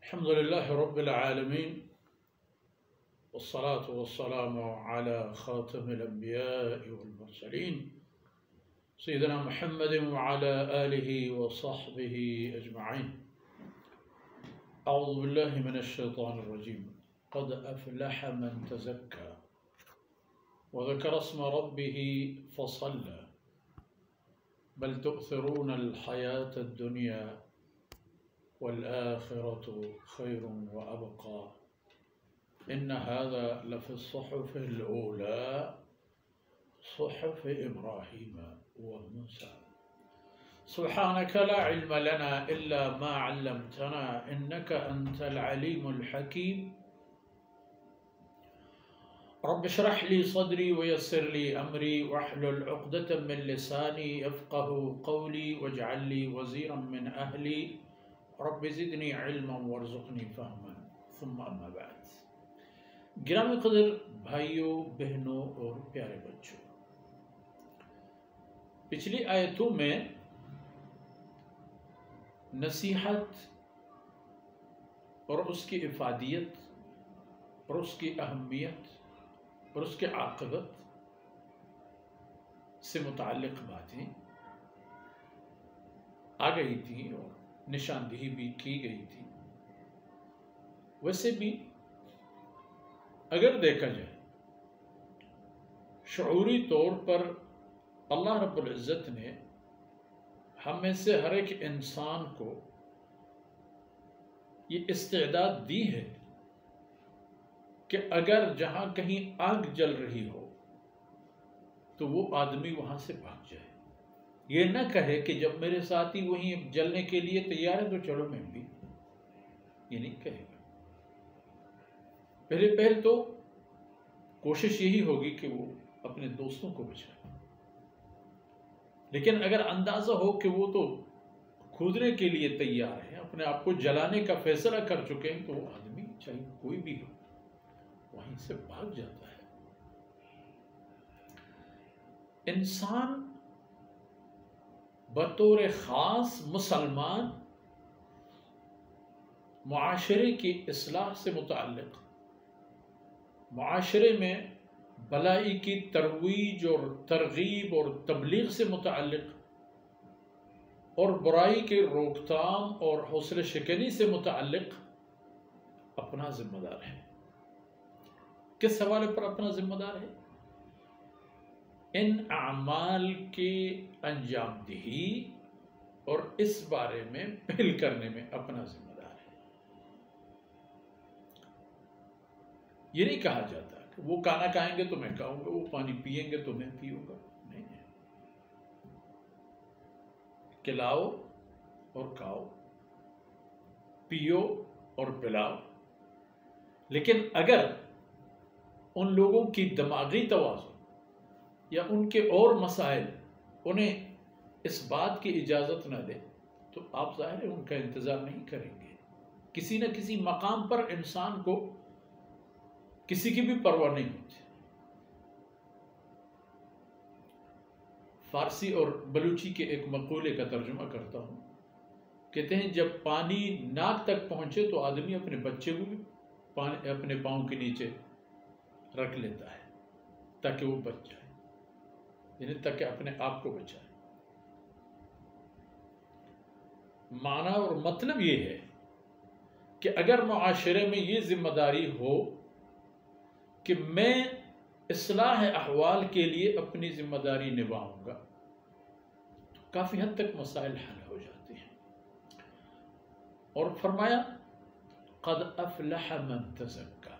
الحمد لله رب العالمين والصلاة والسلام على خاتم الأنبياء والمرسلين سيدنا محمد وعلى آله وصحبه أجمعين. أعوذ بالله من الشيطان الرجيم. قد أفلح من تزكى وذكر اسم ربه فصلى بل تؤثرون الحياة الدنيا والآخرة خير وأبقى إن هذا لفي الصحف الأولى صحف إبراهيم وموسى. سبحانك لا علم لنا إلا ما علمتنا إنك أنت العليم الحكيم. رب اشرح لي صدري ويسر لي أمري واحلل عقدة من لساني يفقه قولي واجعل لي وزيرا من أهلي رب زدنی علما وارزقنی فہما ثم اما بعد. گرامی قدر بھائیوں، بہنوں اور پیارے بچوں، پچھلی آیتوں میں نصیحت اور اس کی افادیت اور اس کی اہمیت اور اس کے عاقبت سے متعلق باتیں آ گئی تھیں اور نشاندہی بھی کی گئی تھی. ویسے بھی اگر دیکھا جائے شعوری طور پر اللہ رب العزت نے ہم میں سے ہر ایک انسان کو یہ استعداد دی ہے کہ اگر جہاں کہیں آگ جل رہی ہو تو وہ آدمی وہاں سے بھاگ جائے. یہ نہ کہے کہ جب میرے ساتھی وہیں جلنے کے لیے تیار ہے تو چلو میں بھی. یہ نہیں کہے گا. پہلے تو کوشش یہی ہوگی کہ وہ اپنے دوستوں کو بچائے. لیکن اگر اندازہ ہو کہ وہ تو کودنے کے لیے تیار ہے، اپنے آپ کو جلانے کا فیصلہ کر چکے ہیں، تو وہ آدمی چاہے کوئی بھی ہو وہیں سے بھاگ جاتا ہے. انسان بطور خاص مسلمان معاشرے کی اصلاح سے متعلق، معاشرے میں بلائی کی ترویج اور ترغیب اور تبلیغ سے متعلق اور برائی کے روک تھام اور حوصلہ شکنی سے متعلق اپنا ذمہ دار ہے. کس حوالے پر اپنا ذمہ دار ہے؟ ان اعمال کے انجام دہی اور اس بارے میں پہل کرنے میں اپنا ذمہ دار ہے. یہ نہیں کہا جاتا کہ وہ کھانا کھائیں گے تو میں کھاؤں گا، وہ پانی پیئیں گے تو میں پیوں گا. نہیں ہے. کھلاؤ اور کھاؤ، پیو اور پلاؤ. لیکن اگر ان لوگوں کی دماغی توازن یا ان کے اور مسائل انہیں اس بات کی اجازت نہ دے تو آپ ظاہر ہے ان کا انتظار نہیں کریں گے. کسی نہ کسی مقام پر انسان کو کسی کی بھی پرواہ نہیں ہوتی. فارسی اور بلوچی کے ایک مقولے کا ترجمہ کرتا ہوں. کہتے ہیں جب پانی ناک تک پہنچے تو آدمی اپنے بچے کو بھی اپنے پاؤں کے نیچے رکھ لیتا ہے تاکہ وہ بچ جائے، یعنی تاکہ اپنے آپ کو بچائے. معنی اور مطلب یہ ہے کہ اگر معاشرے میں یہ ذمہ داری ہو کہ میں اصلاح احوال کے لیے اپنی ذمہ داری نبھاؤں گا تو کافی حد تک مسائل حل ہو جاتے ہیں. اور فرمایا قد افلح من تزکا،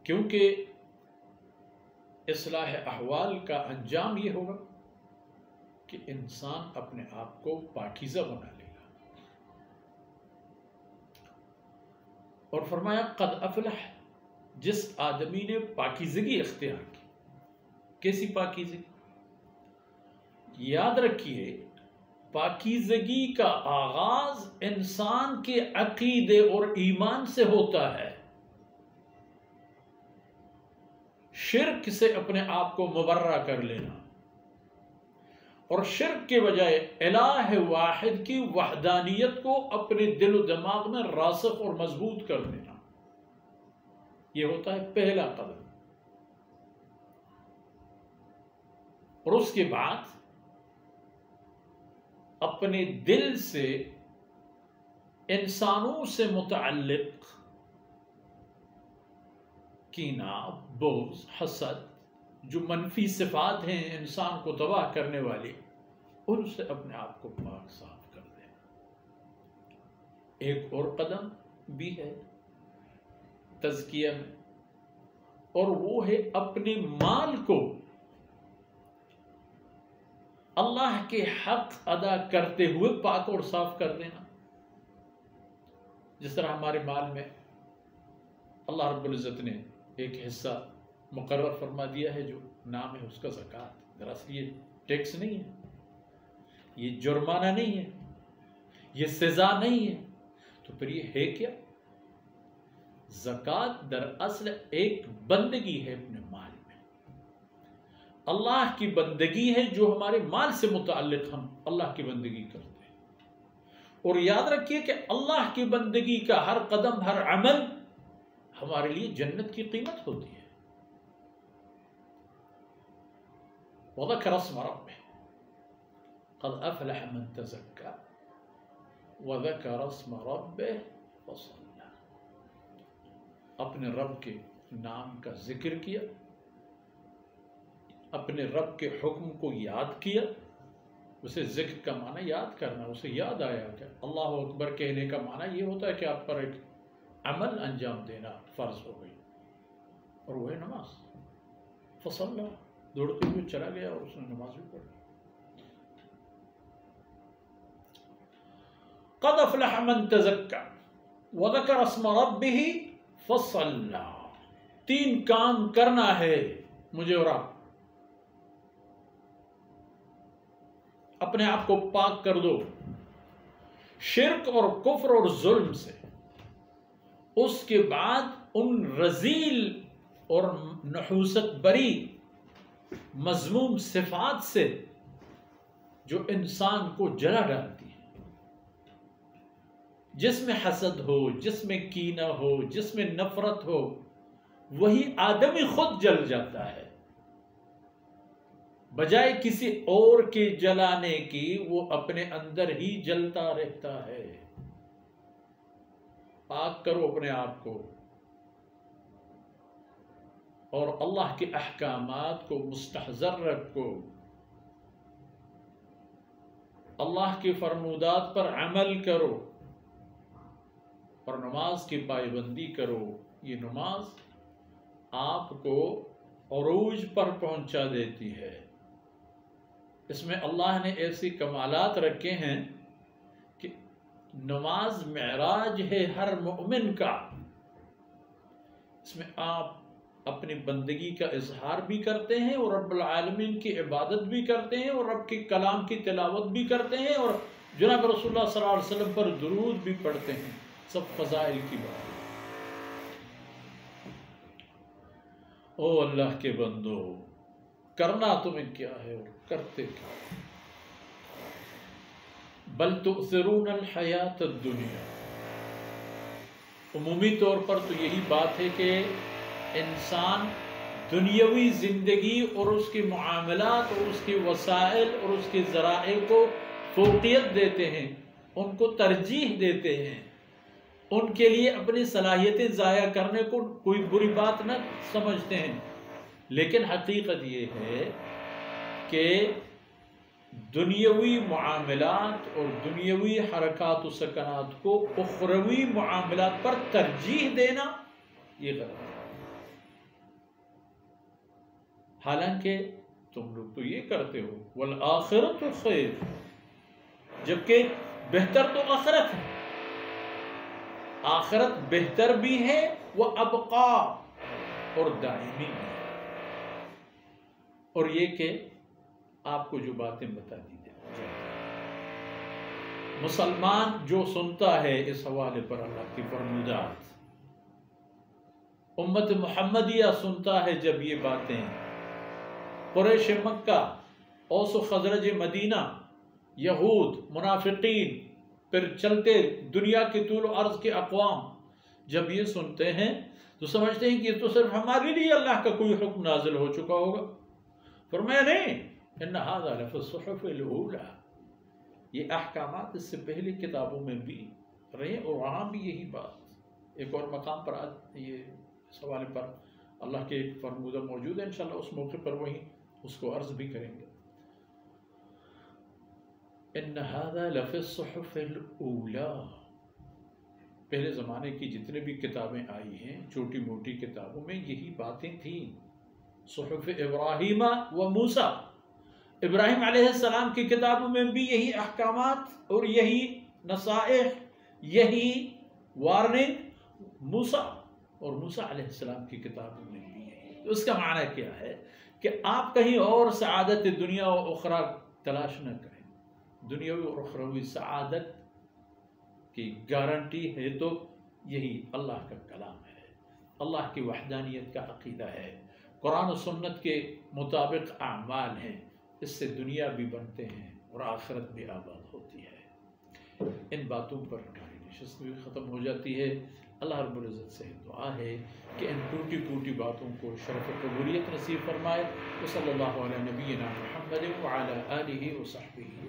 کیونکہ اصلاح احوال کا انجام یہ ہوگا کہ انسان اپنے آپ کو پاکیزہ بنا لے گا. اور فرمایا قد افلح، جس آدمی نے پاکیزگی اختیار کی. کیسی پاکیزگی؟ یاد رکھیے پاکیزگی کا آغاز انسان کے عقیدے اور ایمان سے ہوتا ہے. شرک سے اپنے آپ کو مبرہ کر لینا اور شرک کے بجائے الہ واحد کی وحدانیت کو اپنے دل و دماغ میں راسخ اور مضبوط کر دینا، یہ ہوتا ہے پہلا قدم۔ اور اس کے بعد اپنے دل سے انسانوں سے متعلق کینہ، بغض، حسد، جو منفی صفات ہیں انسان کو تباہ کرنے والی، ان سے اپنے آپ کو پاک صاف کر دیں۔ ایک اور قدم بھی ہے تزکیہ میں، اور وہ ہے اپنے مال کو اللہ کے حق ادا کرتے ہوئے پاک اور صاف کر دینا۔ جس طرح ہمارے مال میں اللہ رب العزت نے ایک حصہ مقرر فرما دیا ہے جو نام ہے اس کا زکوٰۃ۔ دراصل یہ ٹیکس نہیں ہے، یہ جرمانہ نہیں ہے، یہ سزا نہیں ہے، تو پھر یہ ہے کیا؟ زکوٰۃ دراصل ایک بندگی ہے اپنے مال میں، اللہ کی بندگی ہے جو ہمارے مال سے متعلق ہم اللہ کی بندگی کرتے ہیں۔ اور یاد رکھیے کہ اللہ کی بندگی کا ہر قدم، ہر عمل ہمارے لیے جنت کی قیمت ہوتی ہے۔ وَذَكَرَ اسْمَ رَبِّهِ قَدْ أَفْلَحَ مَنْ تَزَكَّى وَذَكَرَ اسْمَ رَبِّهِ فَصَلَّى، اپنے رب کے نام کا ذکر کیا، اپنے رب کے حکم کو یاد کیا۔ اسے ذکر کا معنی یاد کرنا، اسے یاد آیا کہ اللہ اکبر کہنے کا معنی یہ ہوتا ہے کہ آپ پر ایک عمل انجام دینا فرض ہو گئی، اور وہ ہے نماز۔ فصلى، دوڑتے ہوئے چلا گیا اور اس نے نماز بھی پڑھی۔ قد افلح من تزکا وذکر اسم ربہ فصلى، تین کام کرنا ہے مجھے اور آپ۔ اپنے آپ کو پاک کر دو شرک اور کفر اور ظلم سے، اس کے بعد ان رذیل اور نحوست بری مذموم صفات سے جو انسان کو جلا ڈالتی ہے، جس میں حسد ہو، جس میں کینہ ہو، جس میں نفرت ہو، وہی آدمی خود جل جاتا ہے، بجائے کسی اور کے جلانے کی وہ اپنے اندر ہی جلتا رہتا ہے۔ پاک کرو اپنے آپ کو، اور اللہ کے احکامات کو مستحضر رکھو، اللہ کے فرمودات پر عمل کرو، اور نماز کی پابندی کرو۔ یہ نماز آپ کو عروج پر پہنچا دیتی ہے۔ اس میں اللہ نے ایسی کمالات رکھے ہیں کہ نماز معراج ہے ہر مومن کا۔ اس میں آپ اپنی بندگی کا اظہار بھی کرتے ہیں، اور رب العالمین کی عبادت بھی کرتے ہیں، اور رب کے کلام کی تلاوت بھی کرتے ہیں، اور جناب رسول اللہ صلی اللہ علیہ وسلم پر درود بھی پڑھتے ہیں۔ سب فضائل کی بات ہے۔ او اللہ کے بندو، کرنا تمہیں کیا ہے اور کرتے کیا؟ بل تؤثرون الحیات الدنیا، عمومی طور پر تو یہی بات ہے کہ انسان دنیاوی زندگی اور اس کے معاملات اور اس کے وسائل اور اس کے ذرائع کو فوقیت دیتے ہیں، ان کو ترجیح دیتے ہیں، ان کے لیے اپنی صلاحیتیں ضائع کرنے کو کوئی بری بات نہ سمجھتے ہیں۔ لیکن حقیقت یہ ہے کہ دنیاوی معاملات اور دنیاوی حرکات و سکنات کو اخروی معاملات پر ترجیح دینا یہ غلط ہے۔ حالانکہ تم لوگ تو یہ کرتے ہو، والآخرۃ خیر، جبکہ بہتر تو آخرت ہے۔ آخرت بہتر بھی ہے، وہ ابقا اور دائمی بھی ہے۔ اور یہ کہ آپ کو جو باتیں بتا دی جاتی ہیں، مسلمان جو سنتا ہے اس حوالے پر اللہ کی فرمودات، امت محمدیہ سنتا ہے جب یہ باتیں، قریش مکہ اوس و خزرج مدینہ، یہود، منافقین، پھر چلتے دنیا کے طول و عرض کے اقوام جب یہ سنتے ہیں تو سمجھتے ہیں کہ یہ تو صرف ہمارے لیے اللہ کا کوئی حکم نازل ہو چکا ہوگا۔ فرمایا نہیں، ان ھذا لفی الصحف الاولی، یہ احکامات اس سے پہلے کتابوں میں بھی رہے اور وہاں بھی یہی بات۔ ایک اور مقام پر یہ اس حوالے پر اللہ کے ایک فرمودہ موجود ہے، انشاءاللہ اس موقع پر وہیں اس کو عرض بھی کریں گے۔ ان ھذا لفی الصحف الاولی، پہلے زمانے کی جتنے بھی کتابیں آئی ہیں چھوٹی موٹی کتابوں میں یہی باتیں تھیں۔ صحف ابراہیم و موسیٰ، ابراہیم علیہ السلام کی کتابوں میں بھی یہی احکامات اور یہی نصائح، یہی وارننگ، موسیٰ اور موسیٰ علیہ السلام کی کتابوں میں بھی یہی۔ تو اس کا معنی کیا ہے کہ آپ کہیں اور سعادت دنیا و اخرى تلاش نہ کریں۔ دنیاوی اور اخروی سعادت کی گارنٹی ہے تو یہی اللہ کا کلام ہے، اللہ کی وحدانیت کا عقیدہ ہے، قرآن و سنت کے مطابق اعمال ہیں، اس سے دنیا بھی بنتے ہیں اور آخرت بھی آباد ہوتی ہے۔ ان باتوں پر ہماری نشست بھی ختم ہو جاتی ہے۔ اللہ رب العزت سے دعا ہے کہ ان ٹوٹی پھوٹی باتوں کو شرف قبولیت نصیب فرمائے۔ وصلی اللہ علی نبینا محمد وعلی آلہ وصحبہ۔